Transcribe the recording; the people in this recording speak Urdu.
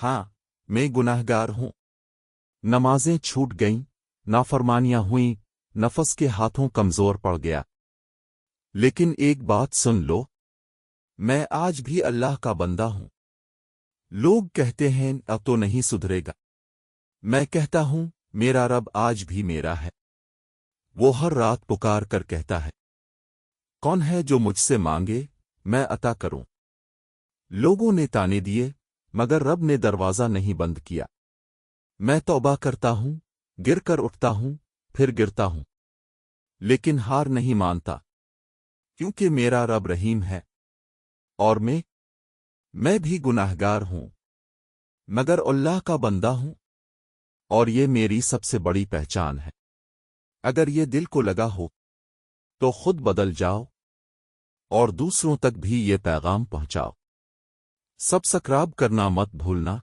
ہاں، میں گناہگار ہوں۔ نمازیں چھوٹ گئیں، نافرمانیاں ہوئیں، نفس کے ہاتھوں کمزور پڑ گیا۔ لیکن ایک بات سن لو، میں آج بھی اللہ کا بندہ ہوں۔ لوگ کہتے ہیں اب تو نہیں سدھرے گا۔ میں کہتا ہوں میرا رب آج بھی میرا ہے۔ وہ ہر رات پکار کر کہتا ہے، کون ہے جو مجھ سے مانگے میں عطا کروں۔ لوگوں نے تانے دیے مگر رب نے دروازہ نہیں بند کیا۔ میں توبہ کرتا ہوں، گر کر اٹھتا ہوں، پھر گرتا ہوں، لیکن ہار نہیں مانتا، کیونکہ میرا رب رحیم ہے۔ اور میں بھی گناہگار ہوں، مگر اللہ کا بندہ ہوں، اور یہ میری سب سے بڑی پہچان ہے۔ اگر یہ دل کو لگا ہو تو خود بدل جاؤ اور دوسروں تک بھی یہ پیغام پہنچاؤ۔ سبسکرائب کرنا مت بھولنا۔